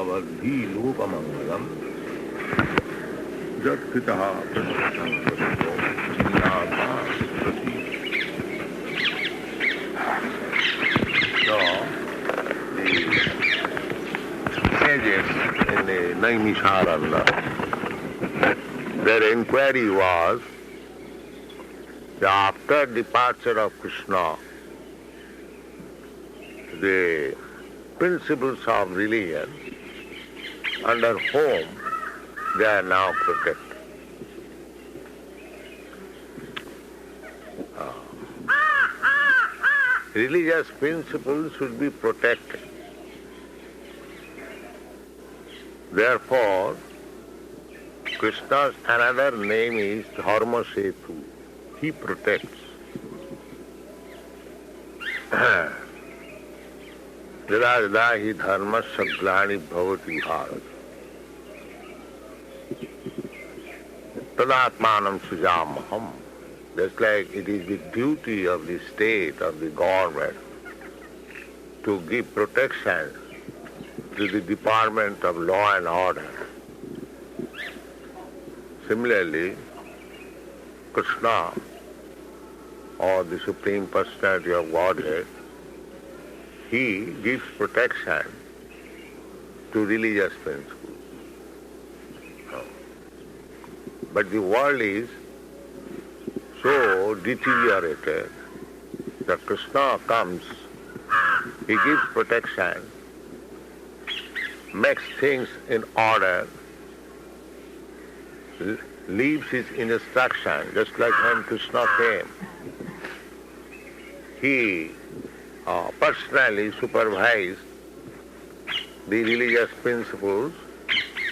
avadhi lokamangalam jat kritaha pratyakam vasto chinnaha prati. So, the sages in the Naimisharanya, their inquiry was that after departure of Kṛṣṇa, the principles of religion under whom they are now protected. Religious principles should be protected. Therefore, Krishna's another name is Dharma Setu. He protects. Yada hi dharma saglani bhavati bharat. Tadatmanam sujamaham. Just like it is the duty of the state, of the government, to give protection to the Department of Law and Order. Similarly, Kṛṣṇa, or the Supreme Personality of Godhead, he gives protection to religious principles. But the world is so deteriorated that Kṛṣṇa comes, he gives protection, makes things in order, leaves his instruction, just like when Kṛṣṇa came. He personally supervised the religious principles,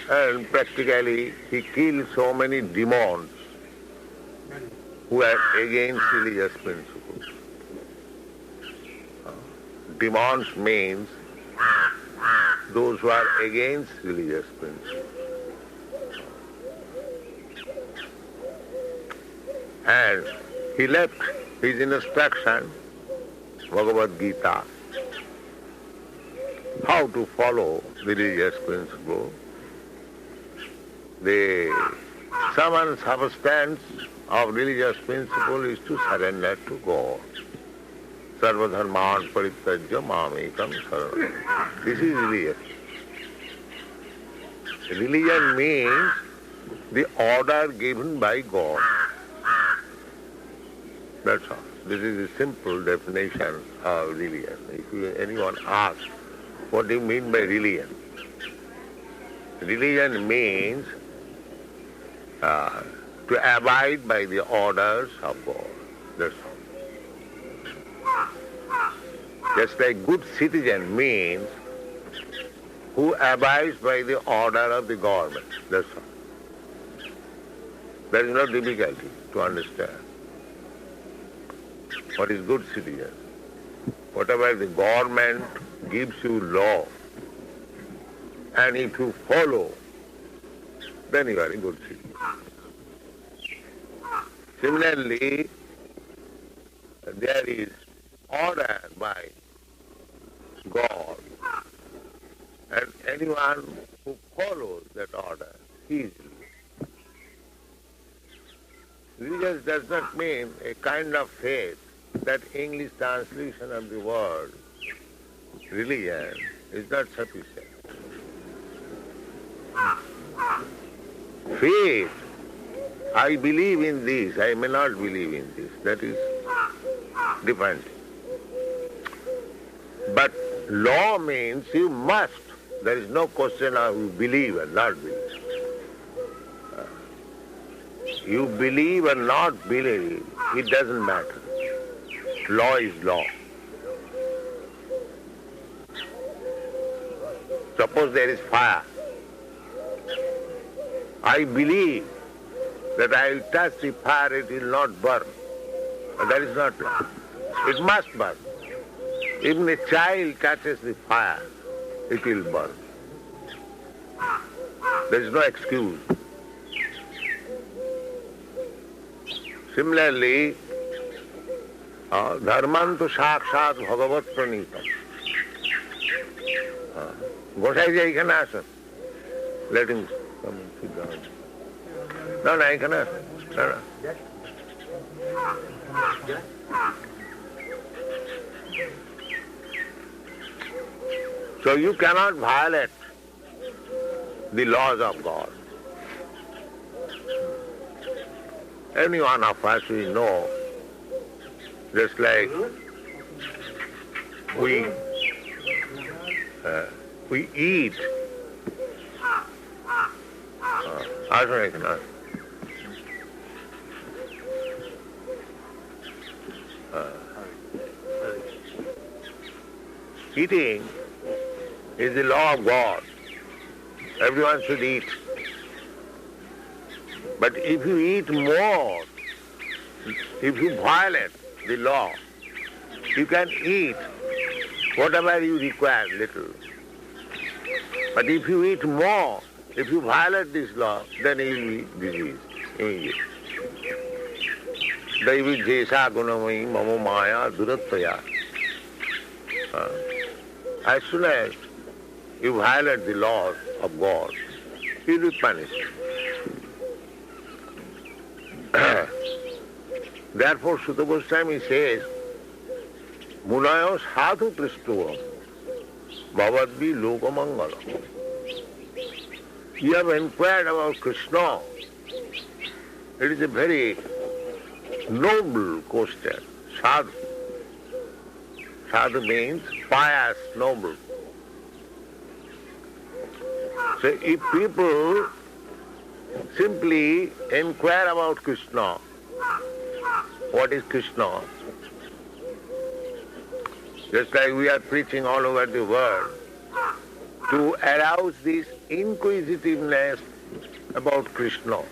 and practically he killed so many demons who are against religious principles. Demons means those who are against religious principles. And he left his instruction, Bhagavad Gita, how to follow the religious principle. The sum and substance of religious principle is to surrender to God. Sarva dharman parityajya mamekam saranam. This is religion. Religion means the order given by God. That's all. This is a simple definition of religion. If anyone asks, what do you mean by religion? Religion means to abide by the orders of God. That's all. Just like good citizen means who abides by the order of the government. That's all. There is no difficulty to understand. What is good citizen? Whatever the government gives you law, and if you follow, then you are a good citizen. Similarly, there is order by God, and anyone who follows that order, he is religious. Religious does not mean a kind of faith. That English translation of the word religion is not sufficient. Faith, I believe in this, I may not believe in this, that is different. But law means you must. There is no question of you believe or not believe. You believe or not believe, it doesn't matter. Law is law. Suppose there is fire. I believe that I will touch the fire, it will not burn. But that is not law. It must burn. Even a child touches the fire, it will burn. There is no excuse. Similarly, dharman tu sakshat bhagavat pranitam. Gosai ji, এখানে আসুন. Let him come and sit down. No, এখানে আসুন. No. So you cannot violate the laws of God. Any one of us we know, just like we eat. Eating is the law of God. Everyone should eat. But if you eat more, if you violate the law, you can eat whatever you require, little. But if you eat more, if you violate this law, then you will be diseased immediately. Daivi jesha gunamai mamo maya durattaya. As soon as you violate the laws of God, you will be punished. Therefore, Sutta Goswami says, Munayo sadhu tristuvam bhavadvi lokamangalam. You have inquired about Kṛṣṇa. It is a very noble question. Sadhu. Sadhu means pious, noble. So if people simply inquire about Kṛṣṇa, what is Kṛṣṇa? Just like we are preaching all over the world, to arouse this inquisitiveness about Kṛṣṇa.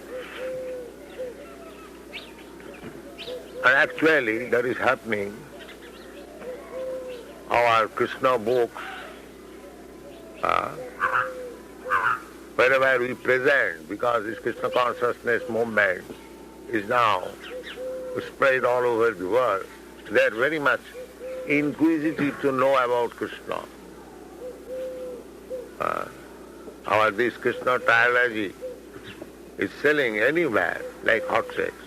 And actually that is happening. Our Kṛṣṇa books, wherever we present, because this Kṛṣṇa consciousness movement is now spread all over the world, they are very much inquisitive to know about Kṛṣṇa. This Kṛṣṇa trilogy is selling anywhere like hotcakes.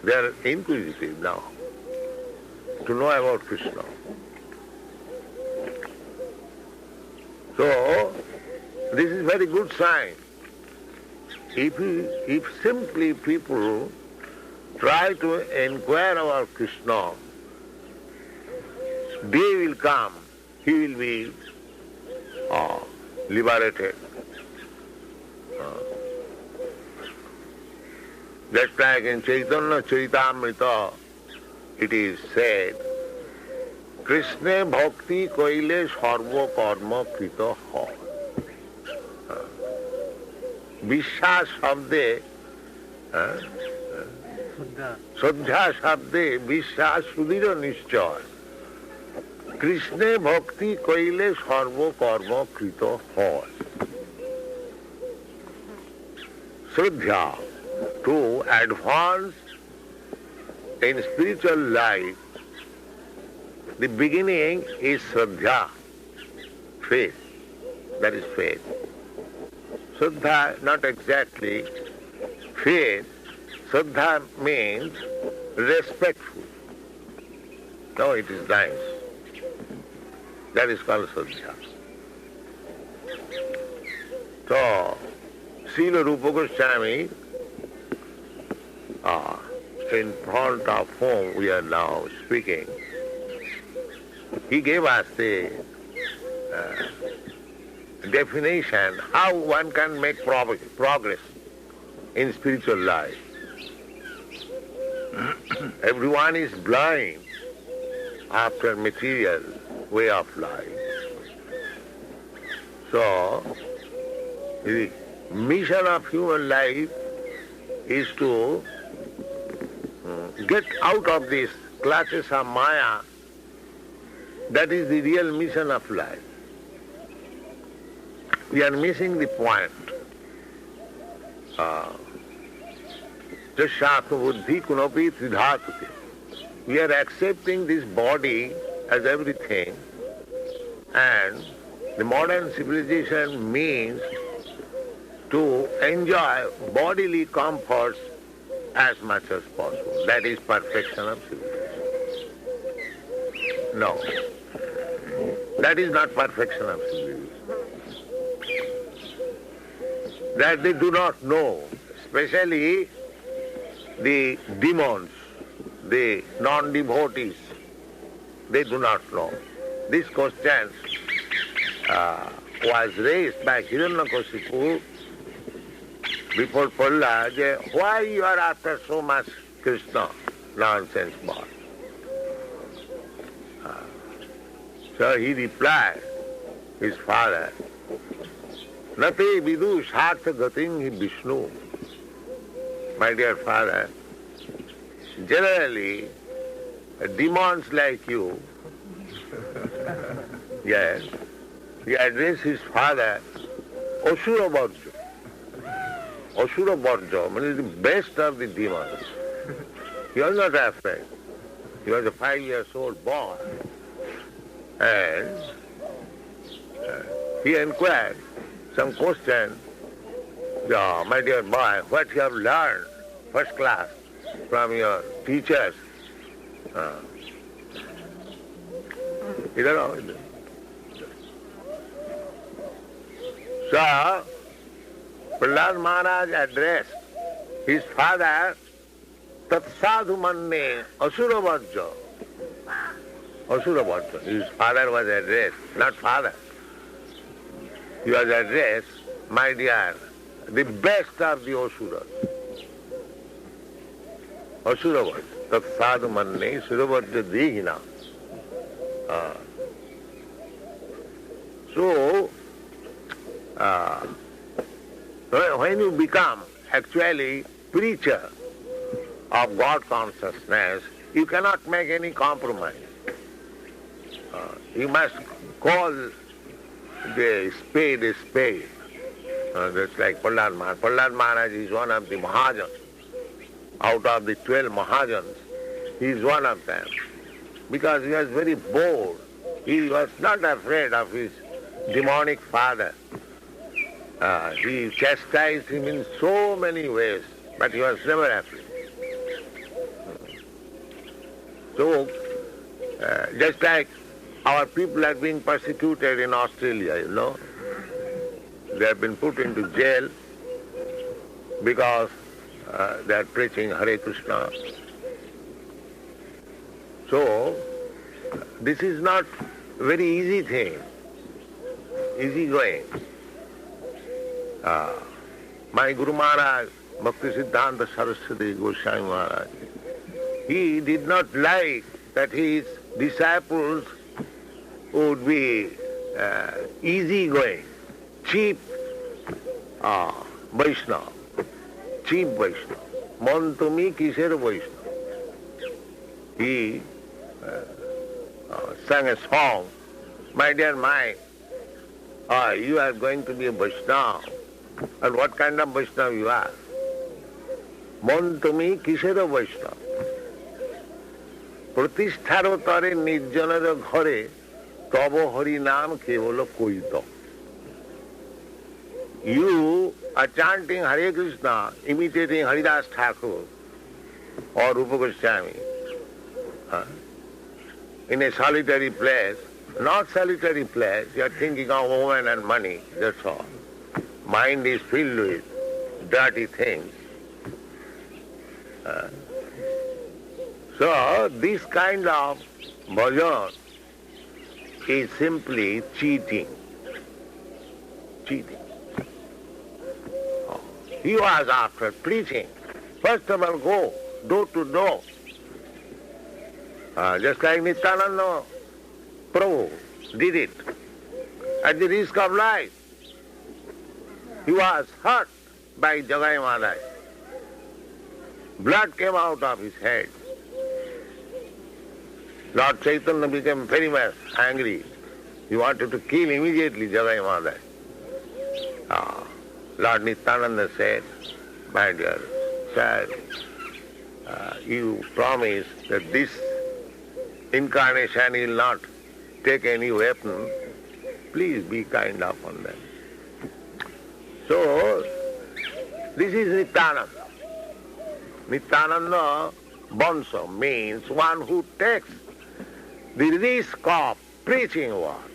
They are inquisitive now to know about Kṛṣṇa. So, this is very good sign. If simply people try to inquire about Kṛṣṇa, day will come, he will be liberated. Just like in Chaitanya Charitamrita, it is said, Kṛṣṇe bhakti kaile sarva karma krita ha. Vishwas shabde, Shraddha shabde, Vishwas sudhira nishchay. Kṛṣṇe bhakti kaile sarva karma krita ha. Shraddha, to advance in spiritual life, the beginning is Shraddha, faith. That is faith. Shraddha, not exactly faith. Shraddha means respectful. No, it is nice. That is called Shraddha. So, Srila Rupa Goswami, in front of whom we are now speaking, he gave us the definition how one can make progress in spiritual life. Everyone is blind after material way of life. So, the mission of human life is to get out of these clutches of Maya. That is the real mission of life. We are missing the point. Jashatma buddhi kunopi tridhatute. We are accepting this body as everything, and The modern civilization means to enjoy bodily comforts as much as possible. That is perfection of civilization. No. That is not perfection of civilization. That they do not know, especially the demons, the non-devotees, they do not know. This question was raised by Hiranyakashipu before Prahlad, why you are after so much Kṛṣṇa nonsense boy? So he replied, his father, Nate vidu sartha gatim hi Vishnu. My dear father, generally, demons like you, yes, he addressed his father, Asura Bharja. Asura Bharja means the best of the demons. He was not afraid. He was a 5-year-old boy. And he inquired some question, my dear boy, what you have learned first class from your teachers? You don't know. So, Prahlad Maharaj addressed his father, Tat sadhu manne asura bharja. Asura bharja. His father was addressed, not father. He was addressed, my dear, the best of the asuras. Asura bharja. Tat sadhu manne asura bharja dihina. So, when you become actually preacher of God consciousness, you cannot make any compromise. You must call the spade a spade. That's like Prahlad Maharaj. Prahlad Maharaj is one of the Mahajans. Out of the 12 Mahajans, he is one of them. Because he was very bold. He was not afraid of his demonic father. He chastised him in so many ways, but he was never afraid. So, just like our people are being persecuted in Australia, you know. They have been put into jail because they are preaching Hare Kṛṣṇa. So, this is not a very easy thing, easy going. My Guru Maharaj, Bhakti Siddhanta Saraswati Goswami Maharaj, he did not like that his disciples would be easy-going, cheap Vaishnava, cheap Vaishnava. Mon tumi kisher Vaishnava. He sang a song, my dear mind, you are going to be a Vaishnava. And what kind of Vaishnava you are? Mon tumi kisher Vaishnava. Pratistharo tare nirjanara ghare tabo hari naam kevalo koito. You are chanting Hare Kṛṣṇa, imitating Haridas Thakur or Rupa Goswami in a solitary place, not solitary place, you are thinking of woman and money, that's all. Mind is filled with dirty things. So, this kind of bhajan is simply cheating. Cheating. He was after preaching. First of all, go door to door. Just like Nityananda Prabhu did it. At the risk of life, he was hurt by Jagai Maharaj. Blood came out of his head. Lord Chaitanya became very much angry. He wanted to kill immediately Jagai Maharaj. Lord Nityananda said, my dear child, you promise that this incarnation will not take any weapon Please be kind upon them. So, this is Nityananda. Nityananda Bonso means one who takes the risk of preaching work.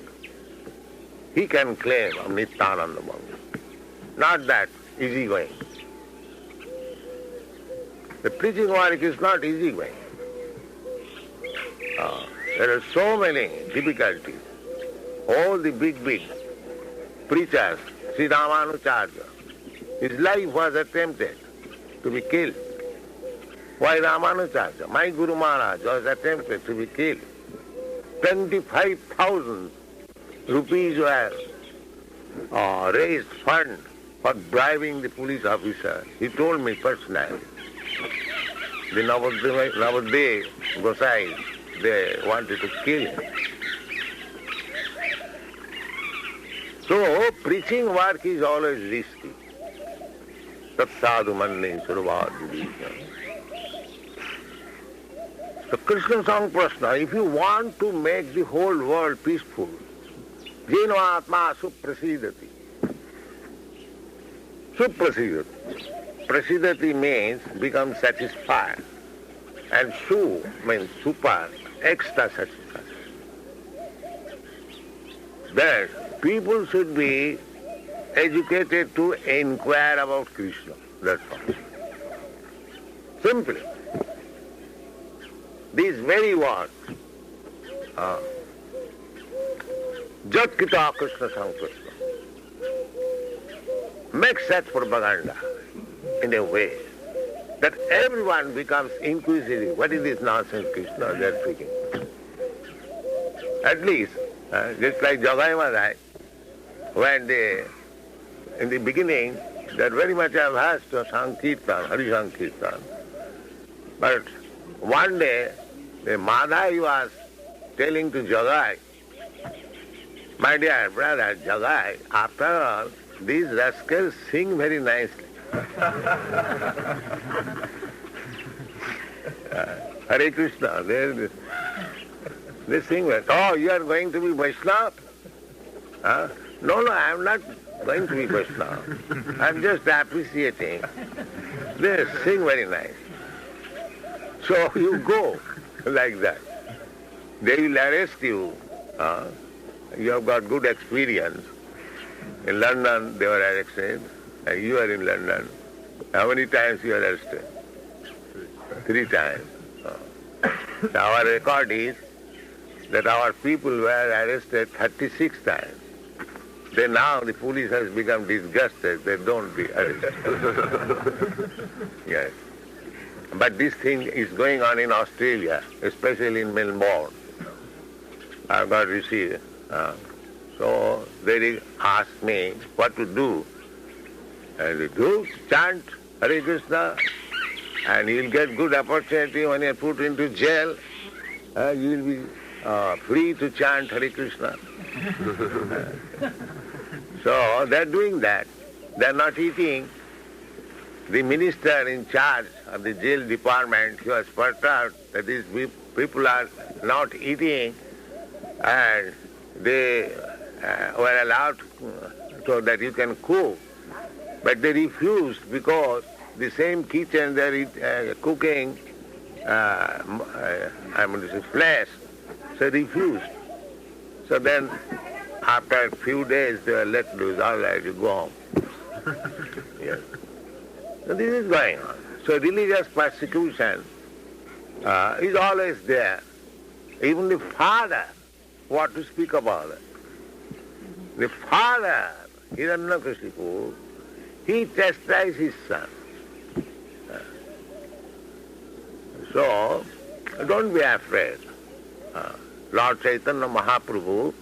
He can claim of Nityananda Bonso. Not that easy going. The preaching work is not easy going. There are so many difficulties. All the big preachers, Sri Ramanujarya, his life was attempted to be killed. Why Ramanujarya? My Guru Maharaj was attempted to be killed. 25,000 rupees were raised fund for bribing the police officer. He told me personally. The Navadeh Gosai, they wanted to kill him. So, preaching work is always risky. Tat sadhu manne survādhi. So, Kṛṣṇa song Prashna, if you want to make the whole world peaceful, jeno atma suprasidati. Suprasidati. Prasidati means become satisfied. And su means super, extra satisfied. That people should be educated to inquire about Kṛṣṇa. That's all. Simply. These very words. Jat kita Kṛṣṇa Sankṛṣṇa. Make such propaganda in a way that everyone becomes inquisitive. What is this nonsense Kṛṣṇa they are speaking? At least, just like Jagai Maharaj, when in the beginning, they are very much averse to Sankirtan, Hari Sankirtan. But one day, the Madhai was telling to Jagai, my dear brother Jagai, after all, these rascals sing very nicely. Hare Krishna, they sing well. Oh, you are going to be Vaishnava? No, I am not going to be Vaishnava. I am just appreciating. They sing very nice. So you go like that. They will arrest you. You have got good experience. In London, they were arrested. And you are in London. How many times you are arrested? 3 times. So our record is that our people were arrested 36 times. Then now the police has become disgusted. They don't be arrested. Yes. But this thing is going on in Australia, especially in Melbourne. I've got received. So they asked me what to do. And we do chant Hare Krishna, and you'll get good opportunity when you're put into jail. You will be free to chant Hare Krishna. So they're doing that. They're not eating. The minister in charge of the jail department, he was put out that these people are not eating, and they were allowed so that you can cook. But they refused because the same kitchen they're cooking, flesh, so they refused. So then, after a few days, they were let loose. All right, you go home. Yes. So this is going on. So religious persecution is always there. Even the father, what to speak about it? The father, Hiranyakashipu, he chastised his son. So, don't be afraid. Lord Chaitanya Mahaprabhu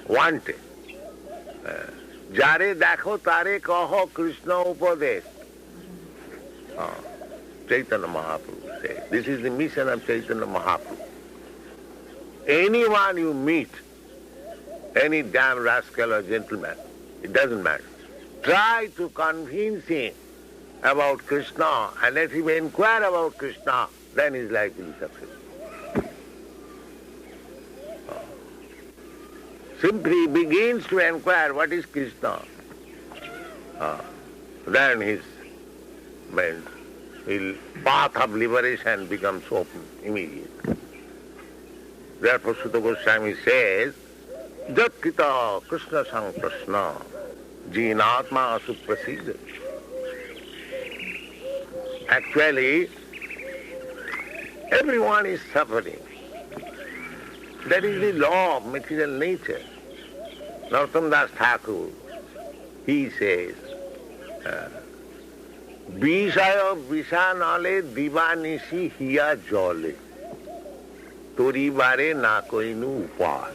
wanted. Jare dakho tare kaho Krishna upadesh. Chaitanya Mahaprabhu says. This is the mission of Chaitanya Mahaprabhu. Anyone you meet, any damn rascal or gentleman, it doesn't matter. Try to convince him about Kṛṣṇa and let him inquire about Kṛṣṇa, then his life will be successful. simply begins to inquire what is Kṛṣṇa, then his path of liberation becomes open immediately. Therefore Sutta Goswami says, Jat kita Kṛṣṇa saṁprasna jīnātmā asuprasīda. Actually, everyone is suffering. That is the law of material nature. Narottam Das Thakur, he says, Bishaya Vishanale Divanisi Hiya Jole Toribare Na Koinu Upar.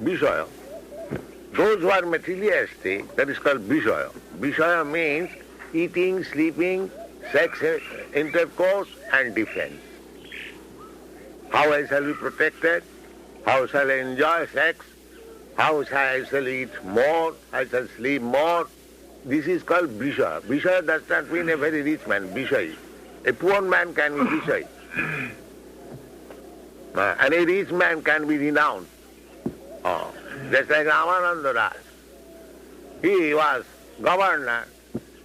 Bishaya. Those who are materialistic, that is called Bishaya. Bishaya means eating, sleeping, sex, intercourse and defense. How I shall be protected? How shall I enjoy sex? How shall I eat more? I shall sleep more? This is called Bishaya. Bishaya does not mean a very rich man, Bishaya. A poor man can be Bishaya. And a rich man can be renounced. Just like Ramananda Raj. He was governor,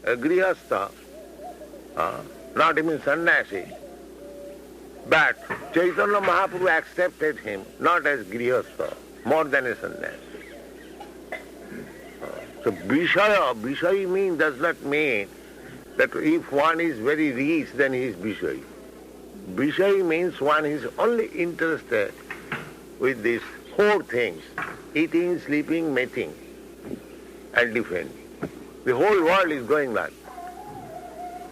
a grihastha, not even sannyasi. But Chaitanya Mahaprabhu accepted him not as grihastha, more than a sannyasi. So Bishaya does not mean that if one is very rich, then he is Bishaya. Bishaya means one is only interested with these four things: eating, sleeping, mating, and defending. The whole world is going like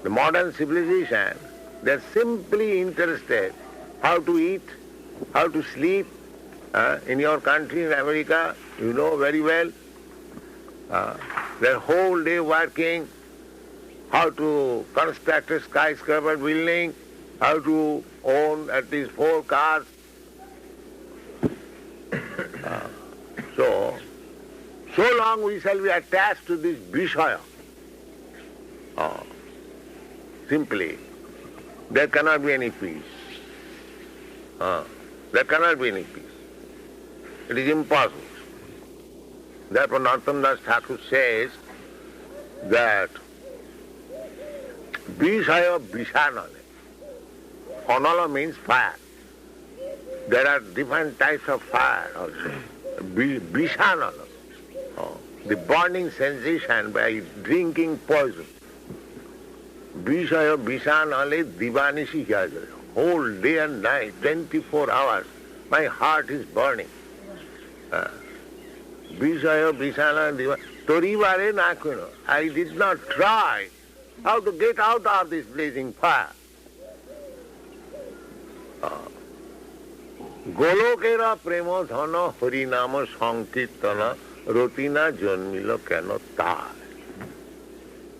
the modern civilization. They are simply interested how to eat, how to sleep. In your country, in America, you know very well, their whole day working, how to construct a skyscraper building, how to own at least 4 cars. So long we shall be attached to this Vishaya. Simply, there cannot be any peace. There cannot be any peace. It is impossible. Therefore, Narottam Das Thakur says that Vishaya Vishanale. Anala means fire. There are different types of fire also. Vishanala, the burning sensation by drinking poison. Vishaya Vishanale Divanishi Hyajaya. Whole day and night, 24 hours, my heart is burning. Vishaya Vishanale Divanishi. Torivare Nakuno. I did not try how to get out of this blazing fire. Golokera premo dhana harinama sankirtana rotina janmila keno tai.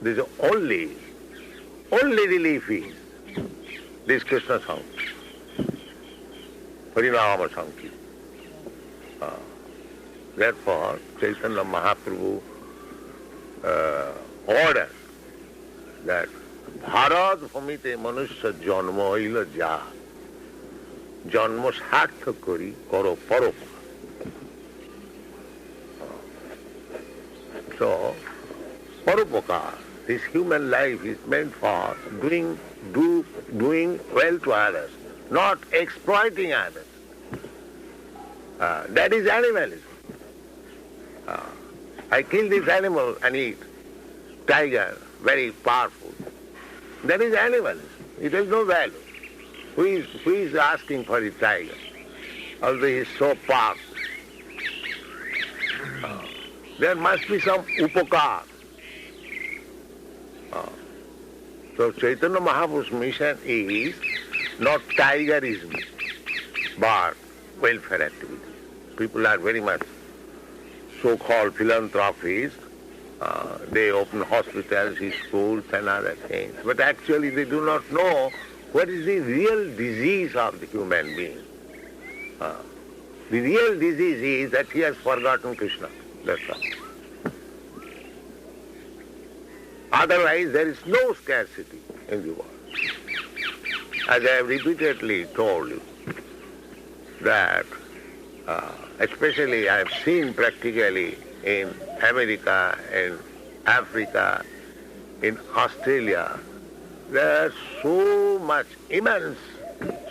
This is only relief is this Kṛṣṇa song. Harinama sankirtana. Therefore, Chaitanya Mahaprabhu ordered that Bharat bhumite manusya janma hoila ja. Janma sarthak kori karo paropakar. So, paropakar, this human life is meant for doing well to others, not exploiting others. That is animalism. I kill this animal and eat. Tiger, very powerful. That is animalism. It has no value. Who is asking for the tiger? Although he is so powerful. There must be some upakar. So Chaitanya Mahaprabhu's mission is not tigerism, but welfare activity. People are very much so-called philanthropists. They open hospitals, schools and other things. But actually they do not know what is the real disease of the human being. The real disease is that he has forgotten Kṛṣṇa. That's all. Otherwise there is no scarcity in the world. As I have repeatedly told you, that especially I have seen practically in America, in Africa, in Australia, there's so much immense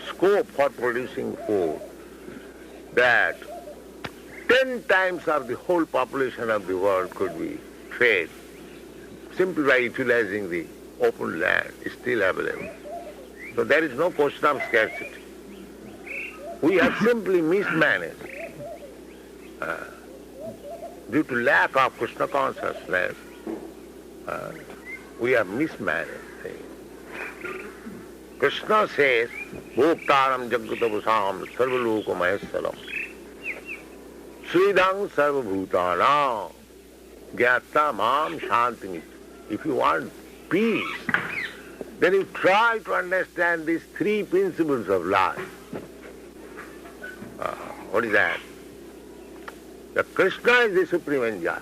scope for producing food that 10 times of the whole population of the world could be fed simply by utilizing the open land is still available. So there is no question of scarcity. We have simply mismanaged. Due to lack of Kṛṣṇa consciousness, we have mismanaged things. Kṛṣṇa says, Bhoktaram Jagatavasam Sarvaloko Maheshwaram Sridham Sarvabhutanam Gyata Mam Shantim. If you want peace, then you try to understand these three principles of life. What is that? The Kṛṣṇa is the supreme enjoyer.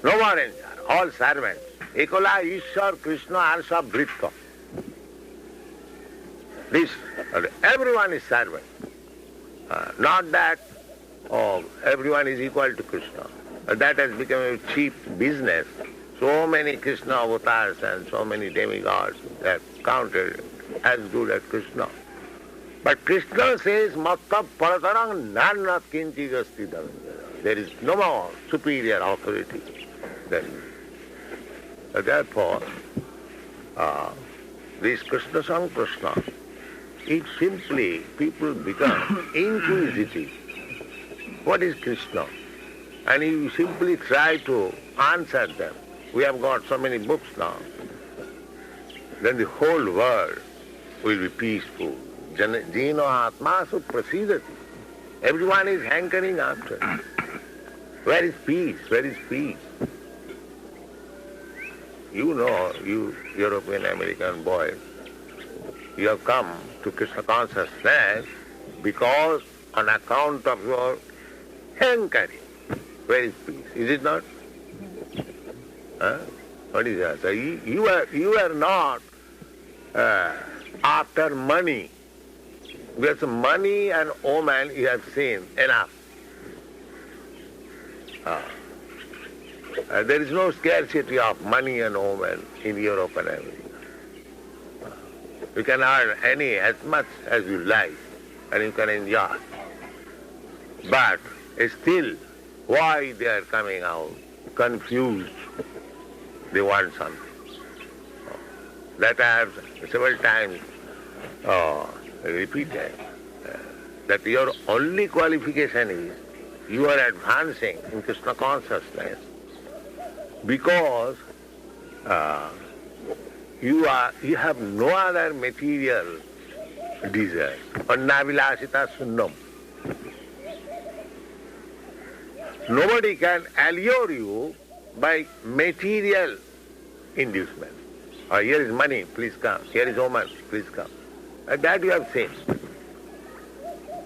No more enjoyer, all servants. Ekola Ishwar Kṛṣṇa Arsa Bhritva. This, everyone is servant. Not that, everyone is equal to Kṛṣṇa. That has become a cheap business. So many Kṛṣṇa avatars and so many demigods that counted as good as Kṛṣṇa. But Kṛṣṇa says, Matta Paratarang Nanat Kinchi Gasti Davindara. There is no more superior authority than you. Therefore, this Kṛṣṇa Sang Prashna, it simply, people become inquisitive. What is Kṛṣṇa? And you simply try to answer them. We have got so many books now. Then the whole world will be peaceful. Jino Atma su prasidati. Everyone is hankering after. Where is peace? Where is peace? You know, you European American boys, you have come to Kṛṣṇa consciousness because on account of your hankering. Where is peace? Is it not? What is that? You are not after money. Because money and woman you have seen enough. There is no scarcity of money and woman in Europe and America. You can earn as much as you like and you can enjoy. But still, why they are coming out confused? They want something. That I have several times repeated, that your only qualification is you are advancing in Kṛṣṇa consciousness because you have no other material desire. Annavilasita sunnam. Nobody can allure you by material inducement. Here is money, please come. Here is woman, please come. That you have seen.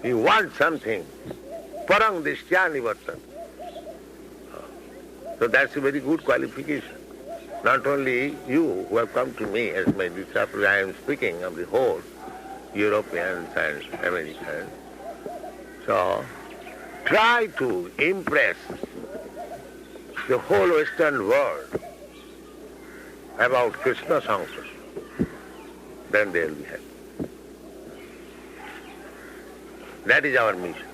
You want something. Parang dishya nivartan. So that's a very good qualification. Not only you who have come to me as my disciple, I am speaking of the whole Europeans and Americans. So try to impress the whole Western world about Kṛṣṇa Sankara. Then they will be happy. That is our mission.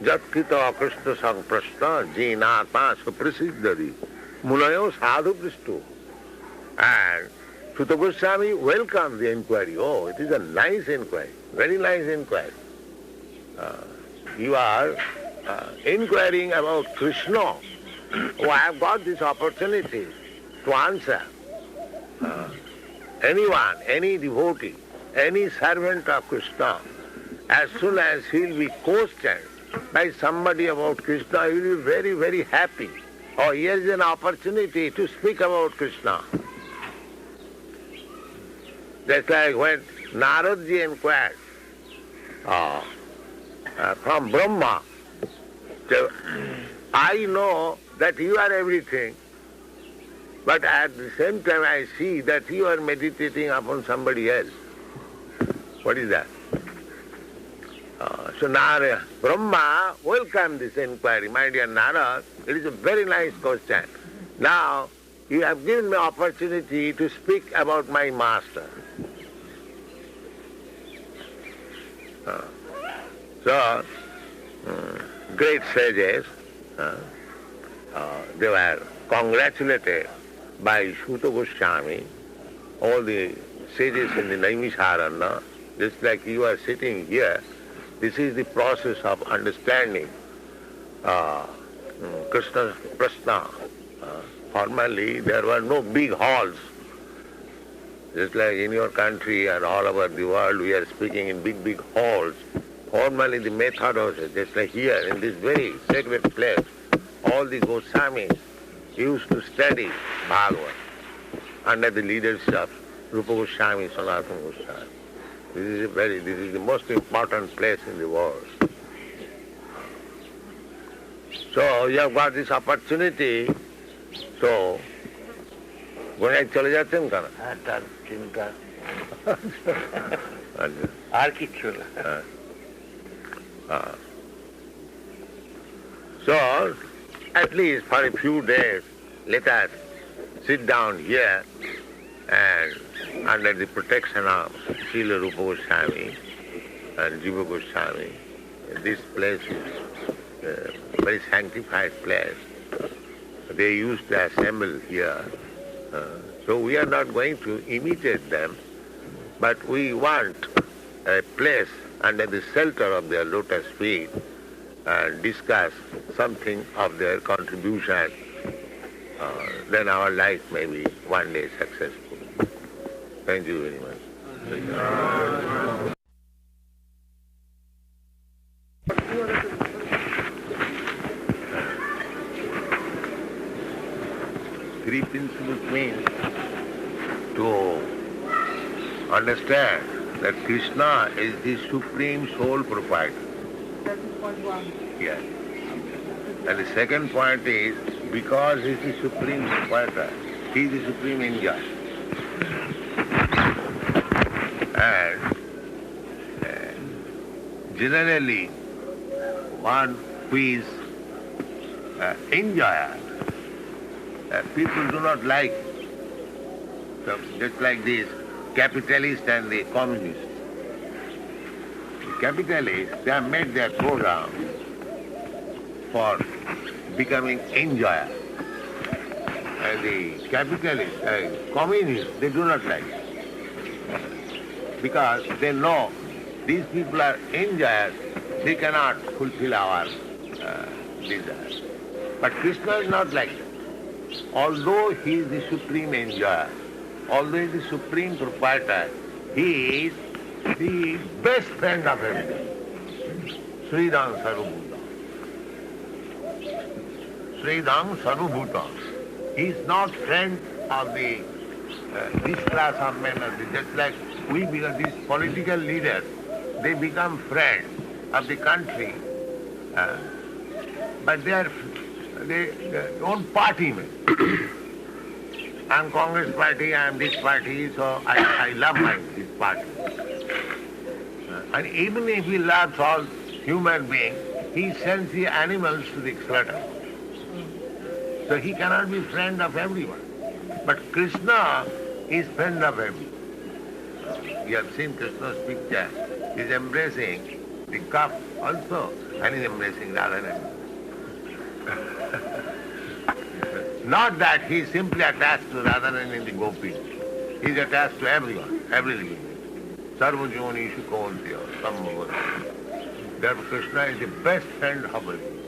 Jat kita Kṛṣṇa Sang Prashna Jinatma Suprasiddhari Munayo Sadhu Prishtu. And Sutta Goswami welcomed the inquiry. Oh, it is a nice inquiry, very nice inquiry. You are inquiring about Kṛṣṇa. Oh, I have got this opportunity to answer. Anyone, any devotee, any servant of Kṛṣṇa, as soon as he will be questioned by somebody about Kṛṣṇa, he will be very, very happy. Oh, here is an opportunity to speak about Kṛṣṇa. Just like when Naradji inquired from Brahma, so, I know that you are everything, but at the same time I see that you are meditating upon somebody else. What is that? So Narada, Brahma welcomed this inquiry. My dear Narada, it is a very nice question. Now, you have given me opportunity to speak about my master. So, great sages, they were congratulated by Suta Goswami, all the sages in the Naimisharanya, just like you are sitting here. This is the process of understanding Kṛṣṇa. Formerly, there were no big halls. Just like in your country and all over the world, we are speaking in big, big halls. Formerly, the method was just like here, in this very sacred place, all the Goswamis used to study Bhagavad under the leadership of Rupa Goswami, Sanatana Goswami. This is the most important place in the world. So you have got this opportunity. So, গোড়ায় চলে যাচ্ছেন কেন? তার চিন্তা আর কিচ্ছু না। So, at least for a few days, let us sit down here and under the protection of Srila Rupa Goswami and Jiva Goswami. This place is a very sanctified place. They used to assemble here. So we are not going to imitate them, but we want a place under the shelter of their lotus feet and discuss something of their contribution. Then our life may be one day successful. Thank you very much. Three principles mean to understand that Kṛṣṇa is the supreme soul proprietor. That is point one. Yes. And the second point is, because he is the supreme proprietor, he is the supreme enjoyer. And generally, one who is enjoyer, people do not like, so just like this, capitalists and the communists. The capitalists, they have made their program for becoming enjoyer. And the capitalists and communists, they do not like it. Because they know these people are enjoyers, they cannot fulfill our desires. But Kṛṣṇa is not like that. Although he is the supreme enjoyer, although he is the supreme proprietor, he is the best friend of everyone. Sridham Sarvabhutam. Sridham Sarvabhutam. He is not friend of this class of men, just like we become these political leaders, they become friends of the country, but they are their own party men. I am Congress party, I am this party, so I love this party. And even if he loves all human beings, he sends the animals to the slaughter. So he cannot be friend of everyone. But Kṛṣṇa is friend of everyone. You have seen Kṛṣṇa's picture. He is embracing the cup also, and he is embracing Radha. Not that he is simply attached to Radharani in the gopi. He is attached to everyone, every living being. Sarva Jonishu Kauntiya, Sambhavati. Therefore Kṛṣṇa is the best friend of everyone.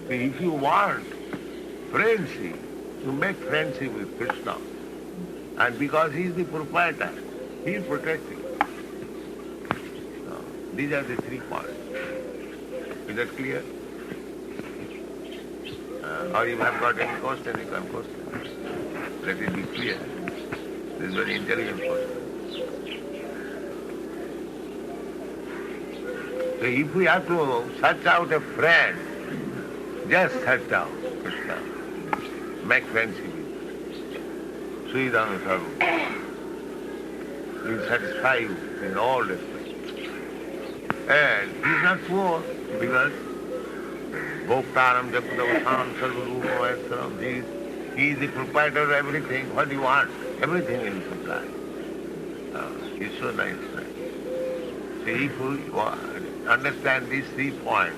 So if you want friendship, you make friendship with Kṛṣṇa. And because he is the proprietor, he will protect you. These are the 3 points. Is that clear? Or you have got any question, you can question. Let it be clear. This is very intelligent question. So if we have to search out a friend, just search out Kṛṣṇa. Make friendship with Sridham Sarvabhutam. He will satisfy you in all respects. And he's not poor because Bhoktaram Jagadavasanam Sarvarupamayasram, he is the proprietor of everything. What do you want? Everything will supply. He's so nice. So if we understand these 3 points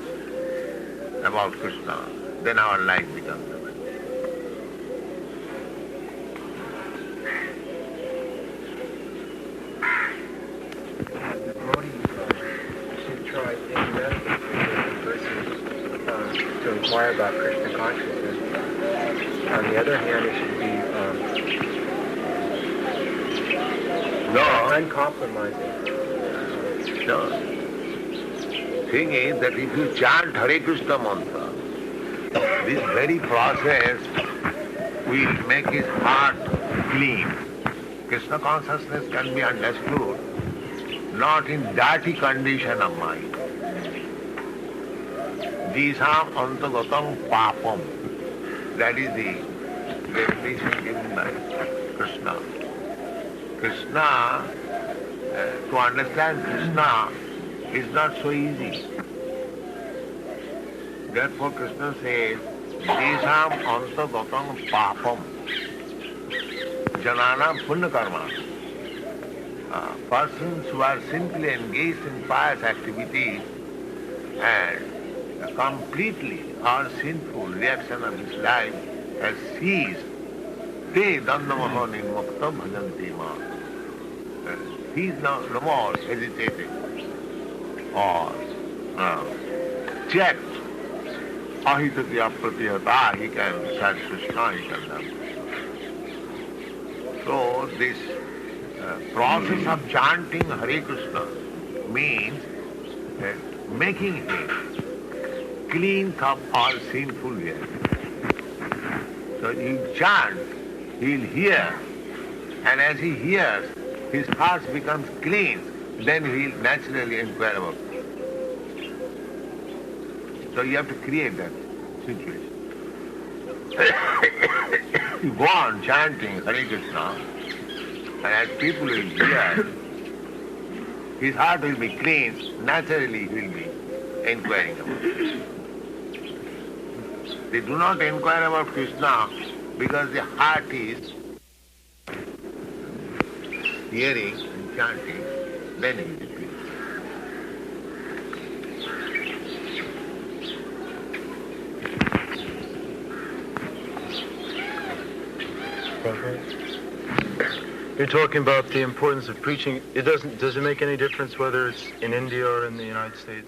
about Kṛṣṇa, then our life becomes the best. The devotee should try thinking meditatively the person to inquire about Krishna consciousness. On the other hand, it should be uncompromising. No. Thing is that if you chant Hare Krishna mantra, this very process will make his heart clean. Krishna consciousness can be understood not in dirty condition of mind. Disam antagatam papam. That is the definition given by Kṛṣṇa. Kṛṣṇa, to understand Kṛṣṇa is not so easy. Therefore Kṛṣṇa says, Desam antagatam papam. Jananam punya karma. Persons who are simply engaged in pious activities and completely all sinful reaction of his life has ceased, te dandamaha nirmukta bhajanti ma. He is no more hesitating or checked. Ahitati apratihata, he can chant Kṛṣṇa, he can dance. So this process of chanting Hare Krishna means making him clean of all sinful reactions. So you chant, he will hear, and as he hears, his heart becomes clean, then he will naturally inquire about it. So you have to create that situation. You go on chanting Hare Krishna, and as people will hear, his heart will be clean, naturally he will be inquiring about it. They do not inquire about Krishna because the heart is hearing and chanting, then he will be clean. You're talking about the importance of preaching. Does it make any difference whether it's in India or in the United States?